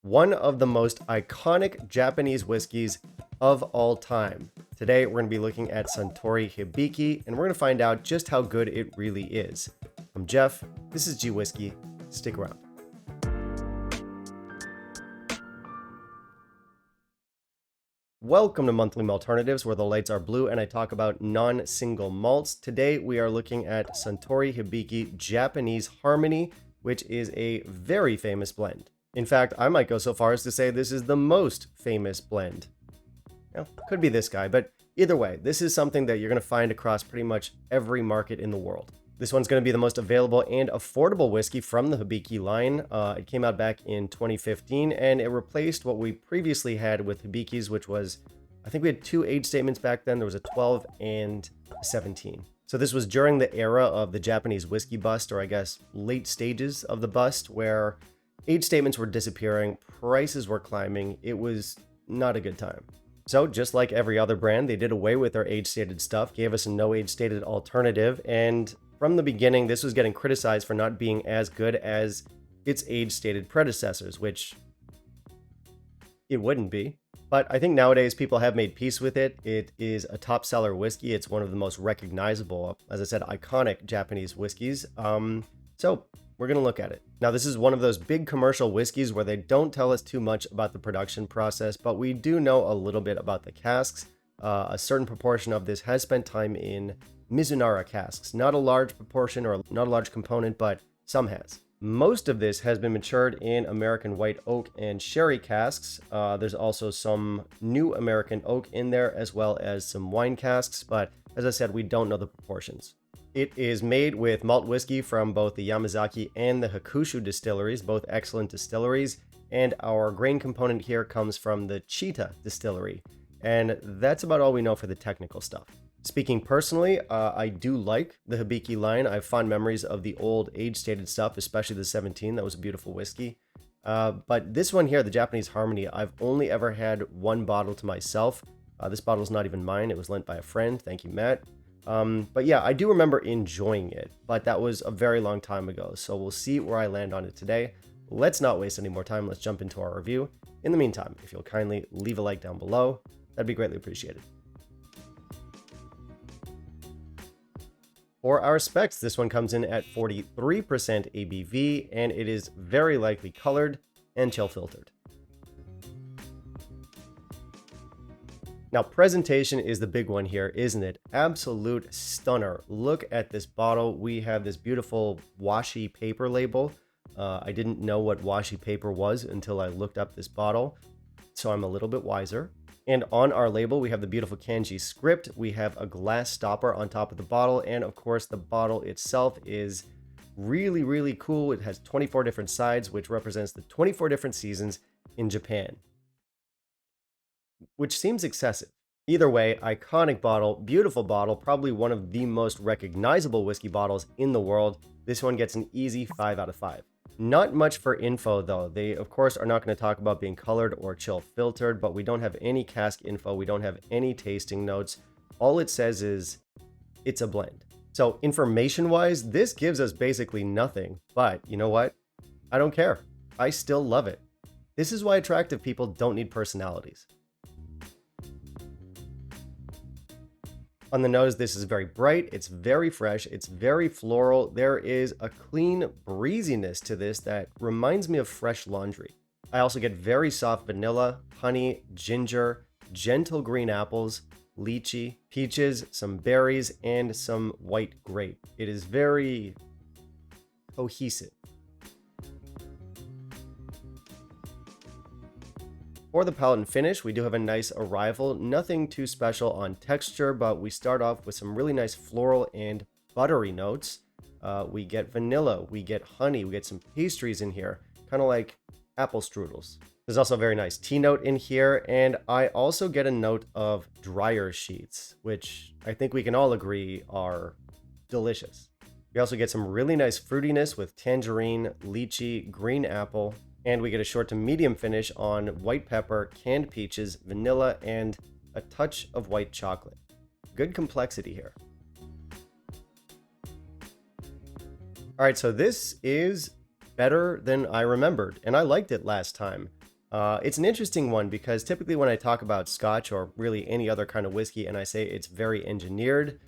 one of the most iconic Japanese whiskeys of all time. Today, we're going to be looking at Suntory Hibiki, and we're going to find out just how good it really is. I'm Jeff, this is G Whiskey, stick around. Welcome to Monthly Malternatives, where the lights are blue and I talk about non-single malts. Today, we are looking at Suntory Hibiki Japanese Harmony, which is a very famous blend. In fact, I might go so far as to say this is the most famous blend. Now, could be this guy, but either way, this is something that you're going to find across pretty much every market in the world. This one's going to be the most available and affordable whiskey from the Hibiki line. It came out back in 2015, and it replaced what we previously had with Hibikis, which was, I think we had two age statements back then. There was a 12 and a 17. So this was during the era of the Japanese whiskey bust, or I guess late stages of the bust, where age statements were disappearing, prices were climbing. It was not a good time. So just like every other brand, they did away with their age-stated stuff, gave us a no age-stated alternative, and from the beginning, this was getting criticized for not being as good as its age-stated predecessors, which it wouldn't be. But I think nowadays people have made peace with it. It is a top seller whiskey. It's one of the most recognizable, as I said, iconic Japanese whiskeys. So we're going to look at it. Now, this is one of those big commercial whiskeys where they don't tell us too much about the production process, but we do know a little bit about the casks. A certain proportion of this has spent time in Mizunara casks. Not a large proportion or not a large component, but some has. Most of this has been matured in American white oak and sherry casks. There's also some new American oak in there, as well as some wine casks, but as I said, we don't know the proportions. It is made with malt whiskey from both the Yamazaki and the Hakushu distilleries, both excellent distilleries, and our grain component here comes from the Chita distillery. And that's about all we know for the technical stuff. Speaking personally, I do like the Hibiki line. I have fond memories of the old age-stated stuff, especially the 17. That was a beautiful whiskey. But this one here, the Japanese Harmony, I've only ever had one bottle to myself. This bottle is not even mine. It was lent by a friend. Thank you, Matt. But yeah, I do remember enjoying it, but that was a very long time ago. So we'll see where I land on it today. Let's not waste any more time. Let's jump into our review. In the meantime, if you'll kindly leave a like down below, that'd be greatly appreciated. For our specs, this one comes in at 43% ABV, and it is very lightly colored and chill filtered. Now, presentation is the big one here, isn't it? Absolute stunner. Look at this bottle. We have this beautiful washi paper label. I didn't know what washi paper was until I looked up this bottle, so I'm a little bit wiser. And on our label, we have the beautiful kanji script. We have a glass stopper on top of the bottle. And of course, the bottle itself is really, really cool. It has 24 different sides, which represents the 24 different seasons in Japan, which seems excessive. Either way, iconic bottle, beautiful bottle, probably one of the most recognizable whiskey bottles in the world. This one gets an easy 5 out of 5. Not much for info though. They of course are not going to talk about being colored or chill filtered, but we don't have any cask info. We don't have any tasting notes. All it says is it's a blend. So information wise, this gives us basically nothing, but you know what? I don't care. I still love it. This is why attractive people don't need personalities. On the nose, this is very bright, it's very fresh, it's very floral. There is a clean breeziness to this that reminds me of fresh laundry. I also get very soft vanilla, honey, ginger, gentle green apples, lychee, peaches, some berries, and some white grape. It is very cohesive. For the palate and finish, we do have a nice arrival. Nothing too special on texture, but we start off with some really nice floral and buttery notes. We get vanilla, we get honey, we get some pastries in here, kind of like apple strudels. There's also a very nice tea note in here, and I also get a note of dryer sheets, which I think we can all agree are delicious. We also get some really nice fruitiness with tangerine, lychee, green apple, and we get a short to medium finish on white pepper, canned peaches, vanilla, and a touch of white chocolate. Good complexity here. All right, so this is better than I remembered, and I liked it last time. It's an interesting one because typically when I talk about Scotch or really any other kind of whiskey and I say it's very engineered,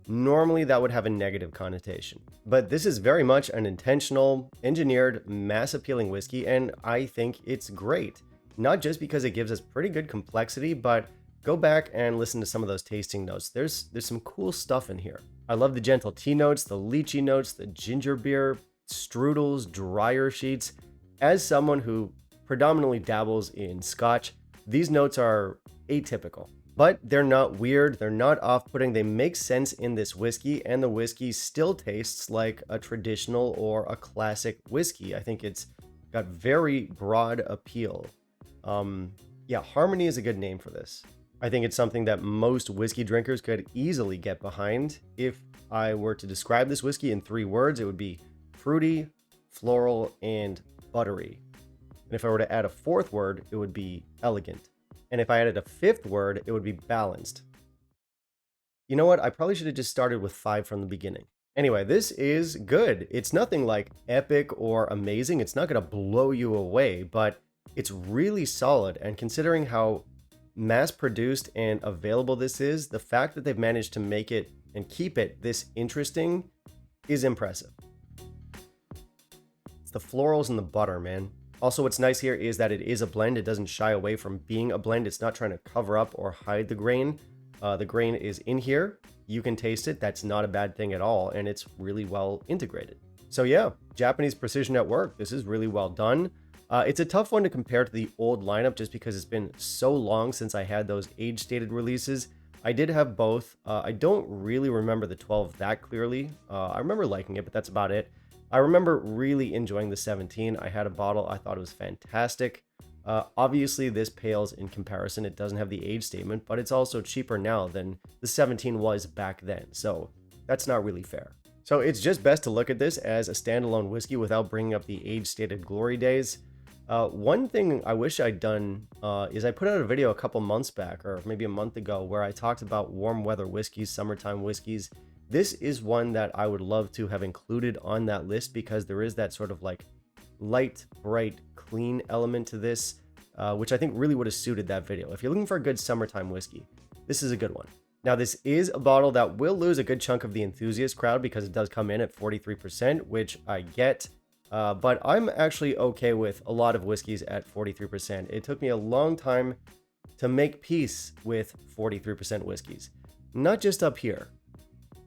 normally that would have a negative connotation. But this is very much an intentional, engineered, mass appealing whiskey, and I think it's great. Not just because it gives us pretty good complexity, but go back and listen to some of those tasting notes. There's some cool stuff in here. I love the gentle tea notes, the lychee notes, the ginger beer, strudels, dryer sheets. As someone who predominantly dabbles in Scotch, these notes are atypical. But they're not weird, they're not off-putting, they make sense in this whiskey, and the whiskey still tastes like a traditional or a classic whiskey. I think it's got very broad appeal. Yeah, Harmony is a good name for this. I think it's something that most whiskey drinkers could easily get behind. If I were to describe this whiskey in 3 words, it would be fruity, floral, and buttery. And if I were to add a 4th word, it would be elegant. And if I added a 5th word, it would be balanced. You know what? I probably should have just started with 5 from the beginning. Anyway, this is good. It's nothing like epic or amazing. It's not going to blow you away, but it's really solid. And considering how mass-produced and available this is, the fact that they've managed to make it and keep it this interesting is impressive. It's the florals and the butter, man. Also, what's nice here is that it is a blend. It doesn't shy away from being a blend. It's not trying to cover up or hide the grain. The grain is in here. You can taste it. That's not a bad thing at all. And it's really well integrated. So yeah, Japanese precision at work. This is really well done. It's a tough one to compare to the old lineup just because it's been so long since I had those age-stated releases. I did have both. I don't really remember the 12 that clearly. I remember liking it, but that's about it. I remember really enjoying the 17. I had a bottle. I thought it was fantastic. Obviously, this pales in comparison. It doesn't have the age statement, but it's also cheaper now than the 17 was back then. So that's not really fair. So it's just best to look at this as a standalone whiskey without bringing up the age-stated glory days. One thing I wish I'd done is I put out a video a couple months back, or maybe a month ago, where I talked about warm weather whiskeys, summertime whiskeys. This is one that I would love to have included on that list because there is that sort of like light, bright, clean element to this, which I think really would have suited that video. If you're looking for a good summertime whiskey, this is a good one. Now, this is a bottle that will lose a good chunk of the enthusiast crowd because it does come in at 43%, which I get. But I'm actually okay with a lot of whiskeys at 43%. It took me a long time to make peace with 43% whiskeys. Not just up here,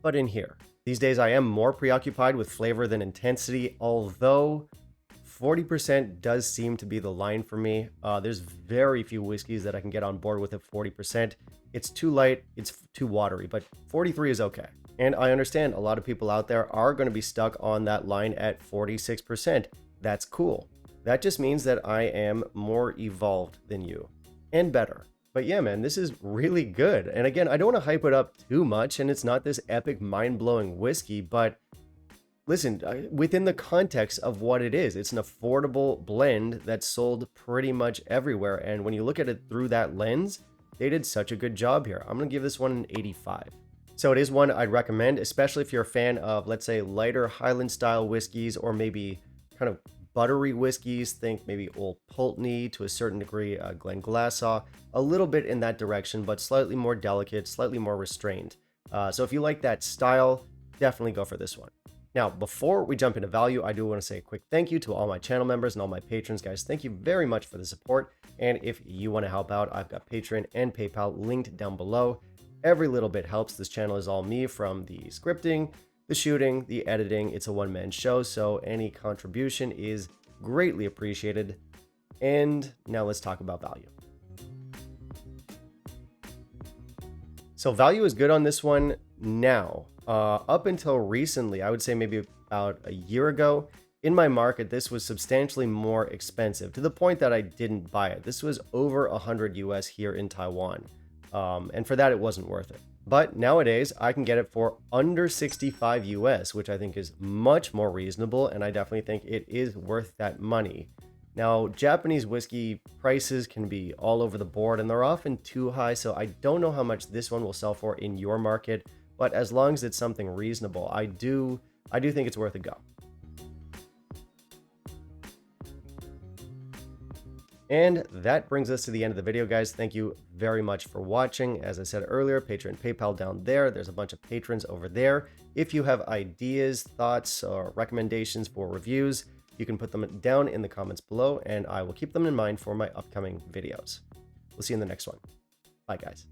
but in here. These days I am more preoccupied with flavor than intensity, although 40% does seem to be the line for me. There's very few whiskeys that I can get on board with at 40%. It's too light, it's too watery, but 43 is okay. And I understand a lot of people out there are going to be stuck on that line at 46%. That's cool. That just means that I am more evolved than you and better. But yeah, man, this is really good. And again, I don't want to hype it up too much, and it's not this epic, mind-blowing whiskey, but listen, within the context of what it is, it's an affordable blend that's sold pretty much everywhere. And when you look at it through that lens, they did such a good job here. I'm going to give this one an 85. So it is one I'd recommend, especially if you're a fan of, let's say, lighter Highland-style whiskeys or maybe kind of buttery whiskeys. Think maybe Old Pulteney, to a certain degree, Glenglassaugh, a little bit in that direction, but slightly more delicate, slightly more restrained. So if you like that style, definitely go for this one. Now, before we jump into value, I do want to say a quick thank you to all my channel members and all my patrons, guys. Thank you very much for the support. And if you want to help out, I've got Patreon and PayPal linked down below. Every little bit helps. This channel is all me, from the scripting, the shooting, the editing. It's a one-man show, so any contribution is greatly appreciated. And now let's talk about value. So value is good on this one now. Up until recently, I would say maybe about a year ago, in my market, this was substantially more expensive, to the point that I didn't buy it. This was over 100 US here in Taiwan. And for that, it wasn't worth it. But nowadays, I can get it for under 65 US, which I think is much more reasonable, and I definitely think it is worth that money. Now, Japanese whiskey prices can be all over the board, and they're often too high, so I don't know how much this one will sell for in your market, but as long as it's something reasonable, I do think it's worth a go. And that brings us to the end of the video, guys. Thank you very much for watching. As I said earlier, Patreon and PayPal down there. There's a bunch of patrons over there. If you have ideas, thoughts, or recommendations for reviews, you can put them down in the comments below, and I will keep them in mind for my upcoming videos. We'll see you in the next one. Bye, guys.